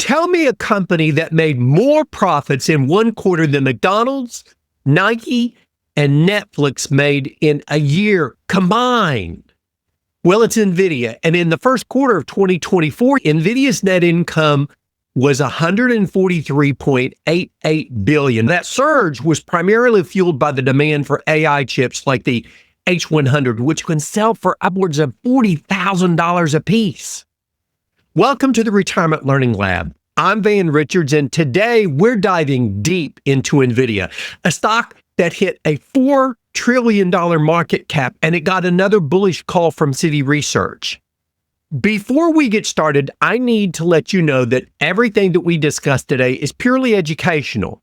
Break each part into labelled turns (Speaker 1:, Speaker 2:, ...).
Speaker 1: Tell me a company that made more profits in one quarter than McDonald's, Nike, and Netflix made in a year combined. Well, it's NVIDIA. And in the first quarter of 2024, NVIDIA's net income was $143.88 billion. That surge was primarily fueled by the demand for AI chips like the H100, which can sell for upwards of $40,000 a piece. Welcome to the Retirement Learning Lab. I'm Van Richards, and today we're diving deep into NVIDIA, a stock that hit a $4 trillion market cap, and it got another bullish call from Citi Research. Before we get started, I need to let you know that everything that we discuss today is purely educational.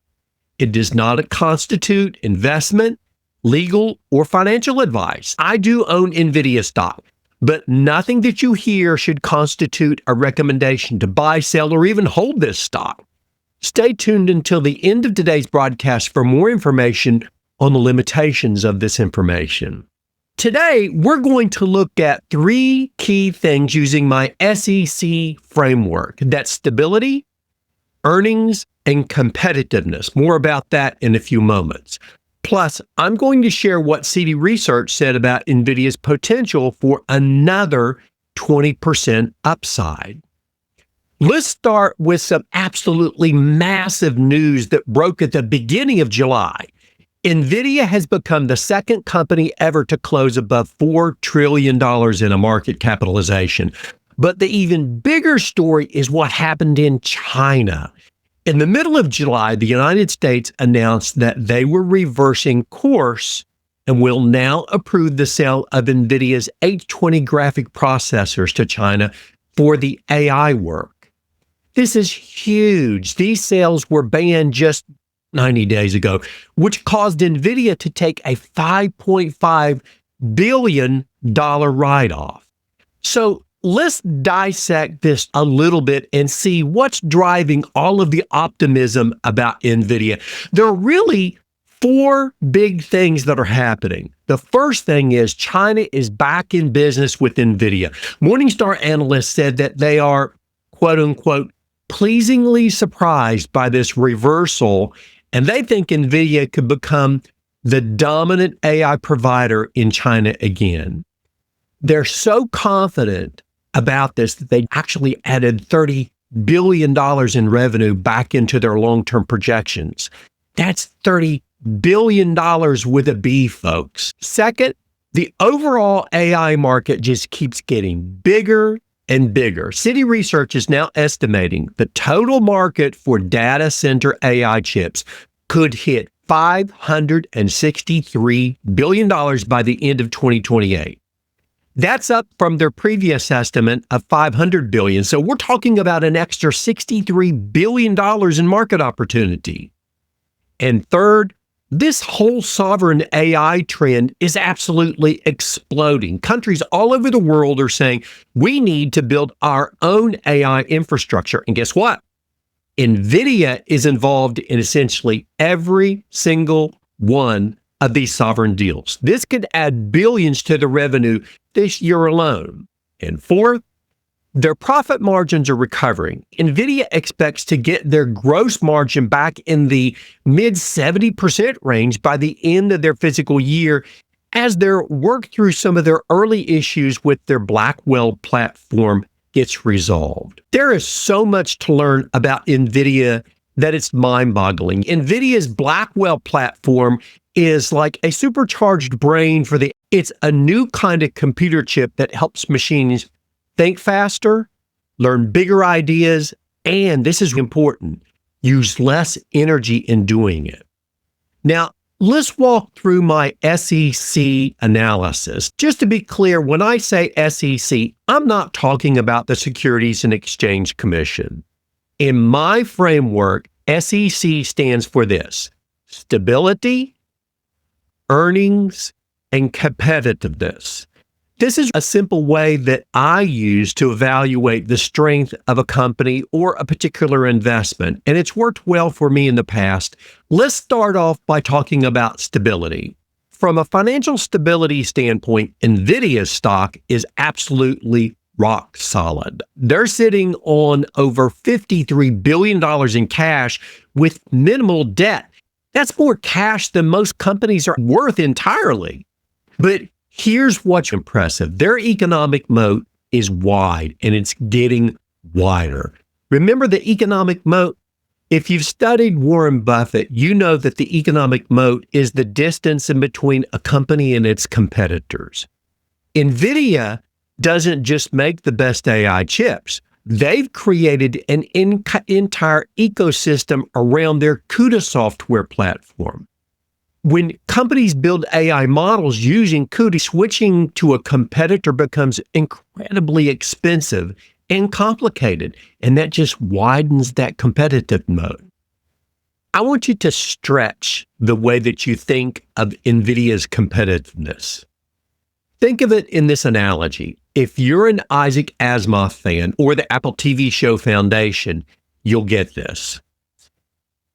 Speaker 1: It does not constitute investment, legal, or financial advice. I do own NVIDIA stock, but nothing that you hear should constitute a recommendation to buy, sell, or even hold this stock. Stay tuned until the end of today's broadcast for more information on the limitations of this information. Today, we're going to look at three key things using my SEC framework. That's stability, earnings, and competitiveness. More about that in a few moments. Plus, I'm going to share what Citi Research said about NVIDIA's potential for another 20% upside. Let's start with some absolutely massive news that broke at the beginning of July. NVIDIA has become the second company ever to close above $4 trillion in a market capitalization. But the even bigger story is what happened in China. In the middle of July, the United States announced that they were reversing course and will now approve the sale of NVIDIA's H20 graphic processors to China for the AI work. This is huge. These sales were banned just 90 days ago, which caused NVIDIA to take a $5.5 billion write-off. So let's dissect this a little bit and see what's driving all of the optimism about NVIDIA. There are really four big things that are happening. The first thing is China is back in business with NVIDIA. Morningstar analysts said that they are, quote unquote, pleasingly surprised by this reversal, and they think NVIDIA could become the dominant AI provider in China again. They're so confident about this that they actually added $30 billion in revenue back into their long-term projections. That's $30 billion with a B, folks. Second, the overall AI market just keeps getting bigger and bigger. Citi Research is now estimating the total market for data center AI chips could hit $563 billion by the end of 2028. That's up from their previous estimate of $500 billion. So we're talking about an extra $63 billion in market opportunity. And third, this whole sovereign AI trend is absolutely exploding. Countries all over the world are saying, we need to build our own AI infrastructure. And guess what? NVIDIA is involved in essentially every single one of these sovereign deals. This could add billions to the revenue this year alone. And fourth, their profit margins are recovering. NVIDIA expects to get their gross margin back in the mid 70% range by the end of their fiscal year as they work through some of their early issues with their Blackwell platform gets resolved. There is so much to learn about NVIDIA that it's mind-boggling. NVIDIA's Blackwell platform is like a supercharged brain it's a new kind of computer chip that helps machines think faster, learn bigger ideas, and this is important, use less energy in doing it. Now, let's walk through my SEC analysis. Just to be clear, when I say SEC, I'm not talking about the Securities and Exchange Commission. In my framework, SEC stands for this: stability, earnings, and competitiveness. This is a simple way that I use to evaluate the strength of a company or a particular investment, and it's worked well for me in the past. Let's start off by talking about stability. From a financial stability standpoint, NVIDIA's stock is absolutely rock solid. They're sitting on over $53 billion in cash with minimal debt. That's more cash than most companies are worth entirely. But here's what's impressive. Their economic moat is wide, and it's getting wider. Remember the economic moat? If you've studied Warren Buffett, you know that the economic moat is the distance in between a company and its competitors. NVIDIA doesn't just make the best AI chips. They've created an entire ecosystem around their CUDA software platform. When companies build AI models using CUDA, switching to a competitor becomes incredibly expensive and complicated, and that just widens that competitive moat. I want you to stretch the way that you think of NVIDIA's competitiveness. Think of it in this analogy. If you're an Isaac Asimov fan or the Apple TV show Foundation, you'll get this.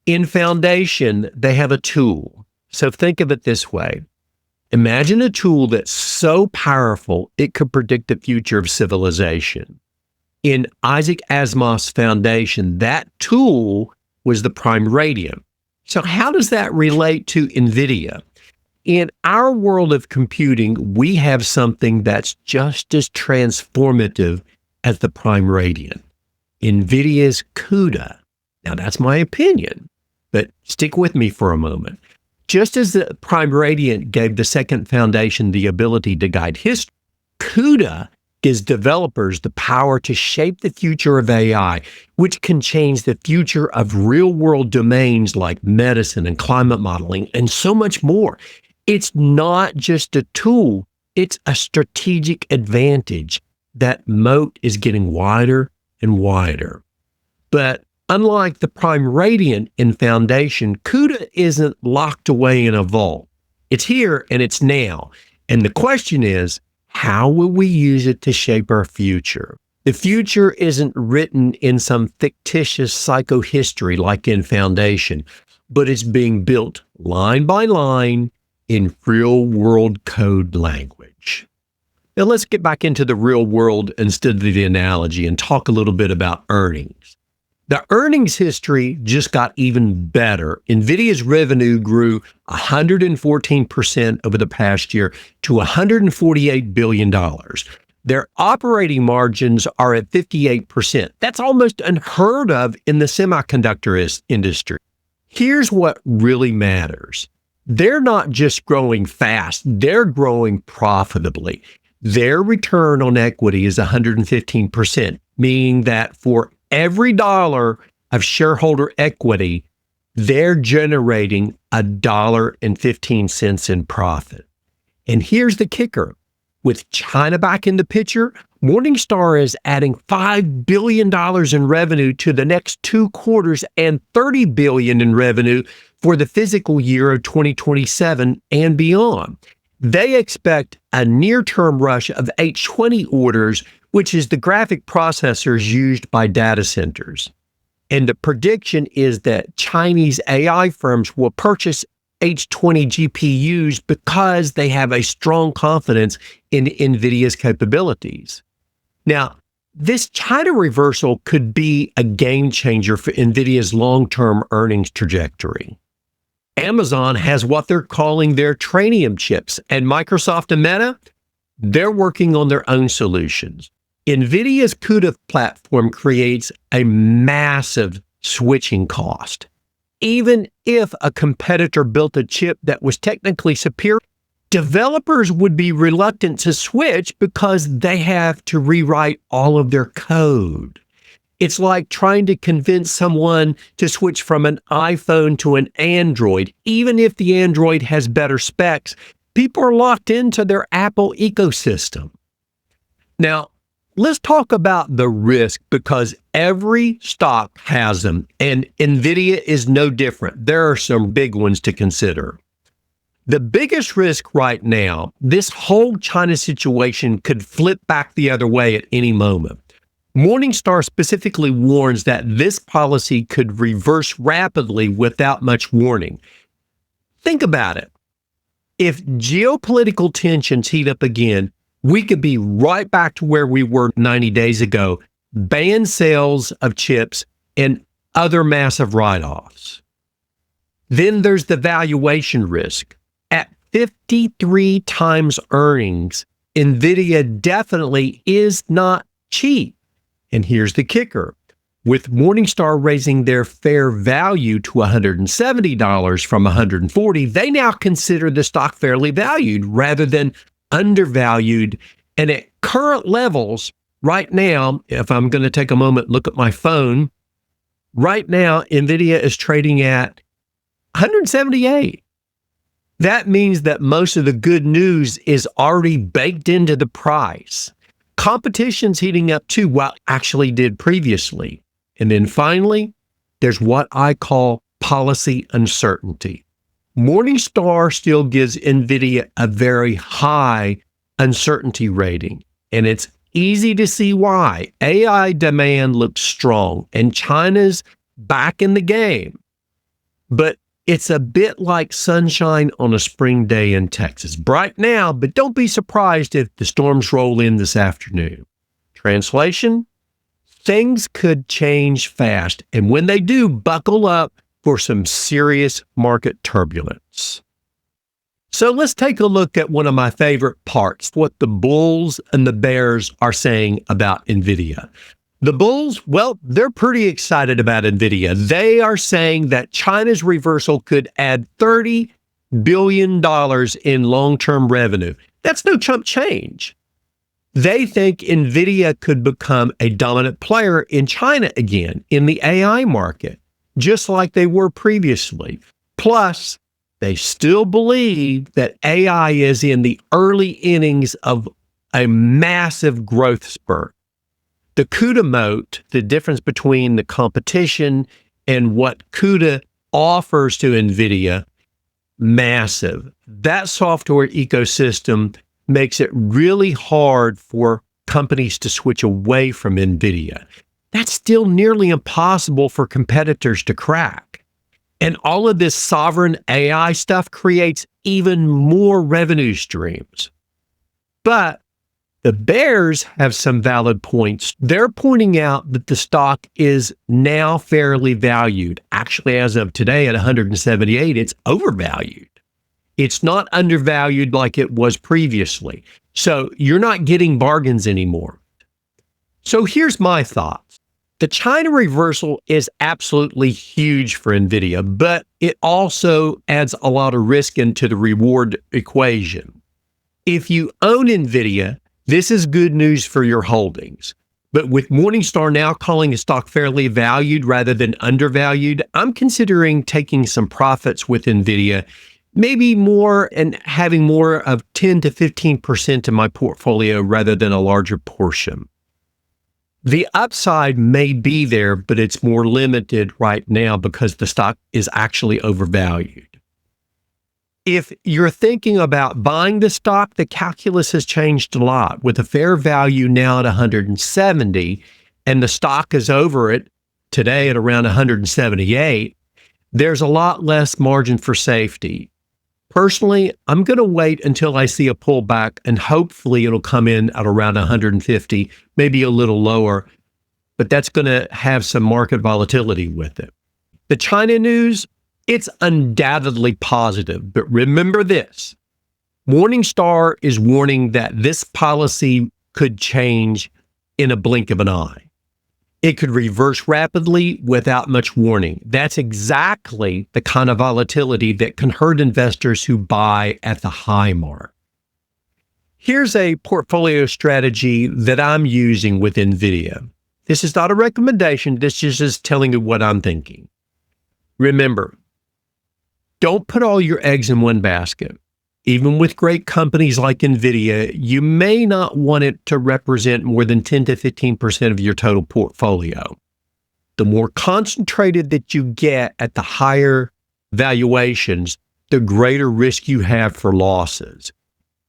Speaker 1: In Foundation, they have a tool. So think of it this way. Imagine a tool that's so powerful it could predict the future of civilization. In Isaac Asimov's Foundation, that tool was the prime radium. So how does that relate to NVIDIA? In our world of computing, we have something that's just as transformative as the prime radian, NVIDIA's CUDA. Now, that's my opinion, but stick with me for a moment. Just as the prime radiant gave the second foundation the ability to guide history, CUDA gives developers the power to shape the future of AI, which can change the future of real-world domains like medicine and climate modeling and so much more. It's not just a tool, it's a strategic advantage. That moat is getting wider and wider. But unlike the prime radiant in Foundation, CUDA isn't locked away in a vault. It's here and it's now. And the question is, how will we use it to shape our future? The future isn't written in some fictitious psychohistory like in Foundation, but it's being built line by line in real-world code language. Now let's get back into the real world instead of the analogy and talk a little bit about earnings. The earnings history just got even better. NVIDIA's revenue grew 114% over the past year to $148 billion. Their operating margins are at 58%. That's almost unheard of in the semiconductor industry. Here's what really matters. They're not just growing fast, they're growing profitably. Their return on equity is 115%, meaning that for every dollar of shareholder equity, they're generating $1.15 in profit. And here's the kicker. With China back in the picture, Morningstar is adding $5 billion in revenue to the next 2 quarters and $30 billion in revenue for the fiscal year of 2027 and beyond. They expect a near-term rush of H20 orders, which is the graphic processors used by data centers. And the prediction is that Chinese AI firms will purchase H20 GPUs because they have a strong confidence in NVIDIA's capabilities. Now, this China reversal could be a game changer for NVIDIA's long-term earnings trajectory. Amazon has what they're calling their Trainium chips, and Microsoft and Meta, they're working on their own solutions. NVIDIA's CUDA platform creates a massive switching cost. Even if a competitor built a chip that was technically superior, developers would be reluctant to switch because they have to rewrite all of their code. It's like trying to convince someone to switch from an iPhone to an Android. Even if the Android has better specs, people are locked into their Apple ecosystem. Now, let's talk about the risk because every stock has them, and NVIDIA is no different. There are some big ones to consider. The biggest risk right now, this whole China situation could flip back the other way at any moment. Morningstar specifically warns that this policy could reverse rapidly without much warning. Think about it. If geopolitical tensions heat up again, we could be right back to where we were 90 days ago, ban sales of chips and other massive write-offs. Then there's the valuation risk. At 53 times earnings, NVIDIA definitely is not cheap. And here's the kicker. With Morningstar raising their fair value to $170 from $140, they now consider the stock fairly valued rather than undervalued. And at current levels, right now, if I'm going to take a moment, look at my phone, right now, NVIDIA is trading at 178. That means that most of the good news is already baked into the price. Competition's heating up too, what actually did previously. And then finally, there's what I call policy uncertainty. Morningstar still gives NVIDIA a very high uncertainty rating, and it's easy to see why. AI demand looks strong, and China's back in the game. But it's a bit like sunshine on a spring day in Texas. Bright now, but don't be surprised if the storms roll in this afternoon. Translation? Things could change fast, and when they do, buckle up for some serious market turbulence. So let's take a look at one of my favorite parts, what the bulls and the bears are saying about NVIDIA. The bulls, well, they're pretty excited about NVIDIA. They are saying that China's reversal could add $30 billion in long-term revenue. That's no chump change. They think NVIDIA could become a dominant player in China again in the AI market, just like they were previously. Plus, they still believe that AI is in the early innings of a massive growth spurt. The CUDA moat, the difference between the competition and what CUDA offers to NVIDIA, massive. That software ecosystem makes it really hard for companies to switch away from NVIDIA. That's still nearly impossible for competitors to crack. And all of this sovereign AI stuff creates even more revenue streams. But the bears have some valid points. They're pointing out that the stock is now fairly valued. Actually, as of today at 178, it's overvalued. It's not undervalued like it was previously. So you're not getting bargains anymore. So here's my thoughts. The China reversal is absolutely huge for NVIDIA, but it also adds a lot of risk into the reward equation. If you own NVIDIA, this is good news for your holdings. But with Morningstar now calling the stock fairly valued rather than undervalued, I'm considering taking some profits with NVIDIA, maybe more, and having more of 10 to 15% in my portfolio rather than a larger portion. The upside may be there, but it's more limited right now because the stock is actually overvalued. If you're thinking about buying the stock, the calculus has changed a lot. With a fair value now at 170 and the stock is over it today at around 178, there's a lot less margin for safety. Personally, I'm going to wait until I see a pullback, and hopefully it'll come in at around 150, maybe a little lower, but that's going to have some market volatility with it. The China news, it's undoubtedly positive, but remember this. Morningstar is warning that this policy could change in a blink of an eye. It could reverse rapidly without much warning. That's exactly the kind of volatility that can hurt investors who buy at the high mark. Here's a portfolio strategy that I'm using with NVIDIA. This is not a recommendation. This is just telling you what I'm thinking. Remember, don't put all your eggs in one basket. Even with great companies like NVIDIA, you may not want it to represent more than 10 to 15% of your total portfolio. The more concentrated that you get at the higher valuations, the greater risk you have for losses.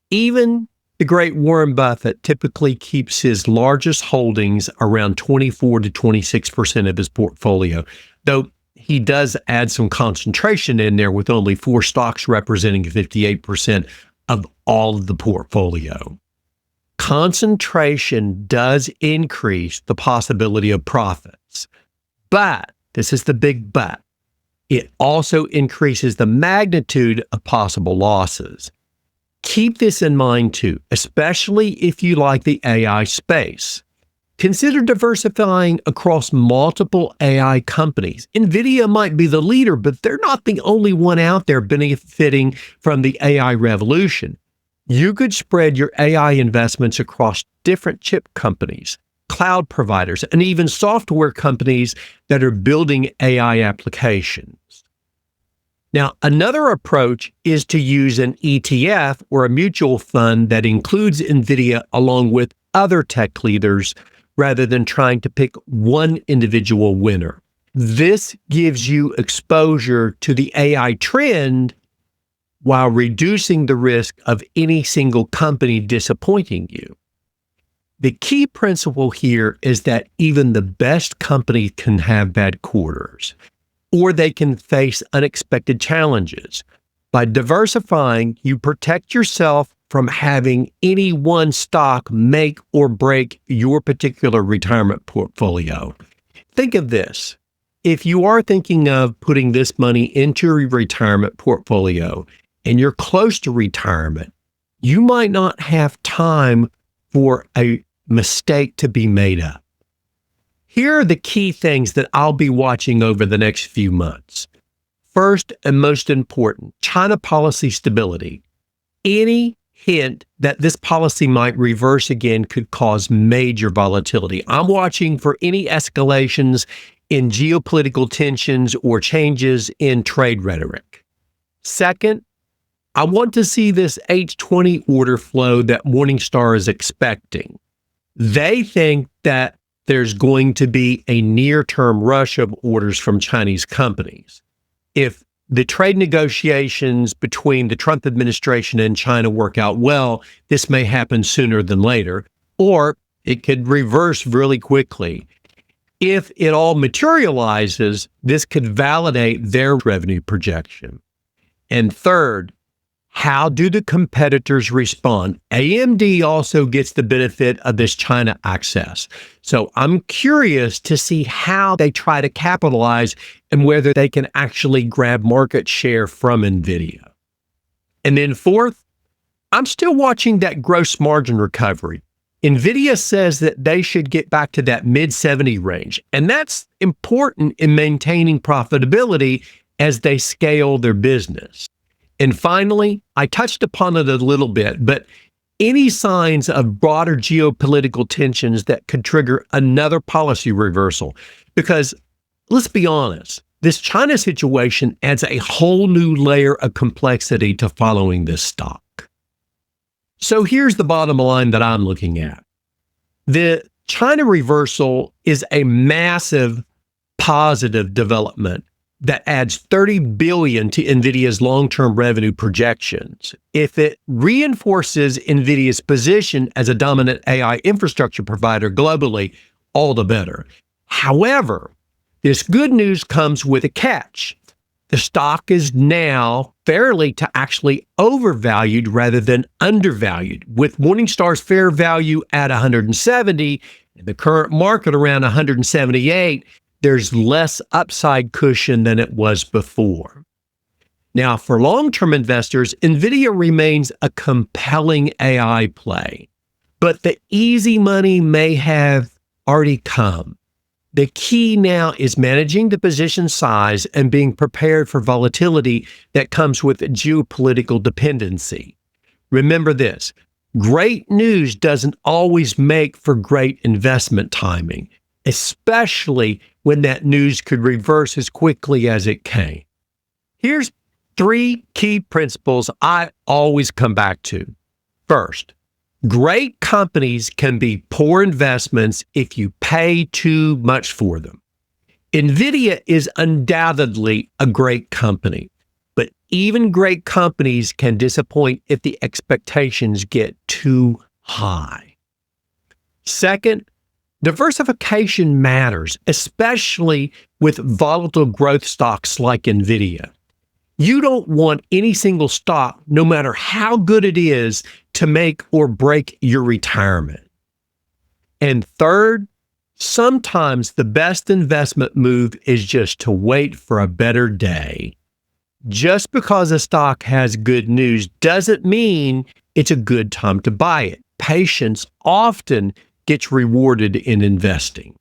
Speaker 1: Even the great Warren Buffett typically keeps his largest holdings around 24 to 26% of his portfolio, though he does add some concentration in there with only 4 stocks representing 58% of all of the portfolio. Concentration does increase the possibility of profits, but this is the big but. It also increases the magnitude of possible losses. Keep this in mind too, especially if you like the AI space. Consider diversifying across multiple AI companies. NVIDIA might be the leader, but they're not the only one out there benefiting from the AI revolution. You could spread your AI investments across different chip companies, cloud providers, and even software companies that are building AI applications. Now, another approach is to use an ETF or a mutual fund that includes NVIDIA along with other tech leaders rather than trying to pick one individual winner. This gives you exposure to the AI trend while reducing the risk of any single company disappointing you. The key principle here is that even the best company can have bad quarters, or they can face unexpected challenges. By diversifying, you protect yourself from having any one stock make or break your particular retirement portfolio. Think of this. If you are thinking of putting this money into your retirement portfolio and you're close to retirement, you might not have time for a mistake to be made up. Here are the key things that I'll be watching over the next few months. First and most important, China policy stability. Any hint that this policy might reverse again could cause major volatility. I'm watching for any escalations in geopolitical tensions or changes in trade rhetoric. Second, I want to see this H20 order flow that Morningstar is expecting. They think that there's going to be a near-term rush of orders from Chinese companies. If the trade negotiations between the Trump administration and China work out well, this may happen sooner than later, or it could reverse really quickly. If it all materializes, this could validate their revenue projection. And third, how do the competitors respond? AMD also gets the benefit of this China access. So I'm curious to see how they try to capitalize and whether they can actually grab market share from NVIDIA. And then fourth, I'm still watching that gross margin recovery. NVIDIA says that they should get back to that mid-70 range, and that's important in maintaining profitability as they scale their business. And finally, I touched upon it a little bit, but any signs of broader geopolitical tensions that could trigger another policy reversal. Because let's be honest, this China situation adds a whole new layer of complexity to following this stock. So here's the bottom line that I'm looking at. The China reversal is a massive positive development that adds $30 billion to NVIDIA's long-term revenue projections. If it reinforces NVIDIA's position as a dominant AI infrastructure provider globally, all the better. However, this good news comes with a catch. The stock is now fairly to actually overvalued rather than undervalued, with Morningstar's fair value at 170 and the current market around 178. There's less upside cushion than it was before. Now, for long-term investors, NVIDIA remains a compelling AI play, but the easy money may have already come. The key now is managing the position size and being prepared for volatility that comes with geopolitical dependency. Remember this, great news doesn't always make for great investment timing, especially when that news could reverse as quickly as it came. Here's 3 key principles I always come back to. First, great companies can be poor investments if you pay too much for them. NVIDIA is undoubtedly a great company, but even great companies can disappoint if the expectations get too high. Second, diversification matters, especially with volatile growth stocks like NVIDIA. You don't want any single stock, no matter how good it is, to make or break your retirement. And third, sometimes the best investment move is just to wait for a better day. Just because a stock has good news doesn't mean it's a good time to buy it. Patience often gets rewarded in investing.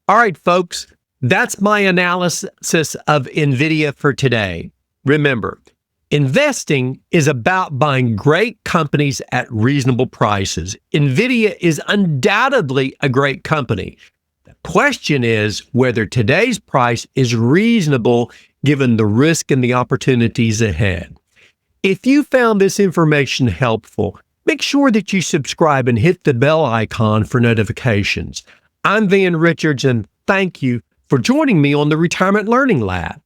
Speaker 1: All right, folks, that's my analysis of NVIDIA for today. Remember, investing is about buying great companies at reasonable prices. NVIDIA is undoubtedly a great company. The question is whether today's price is reasonable given the risk and the opportunities ahead. If you found this information helpful, make sure that you subscribe and hit the bell icon for notifications. I'm Van Richards, and thank you for joining me on the Retirement Learning Lab.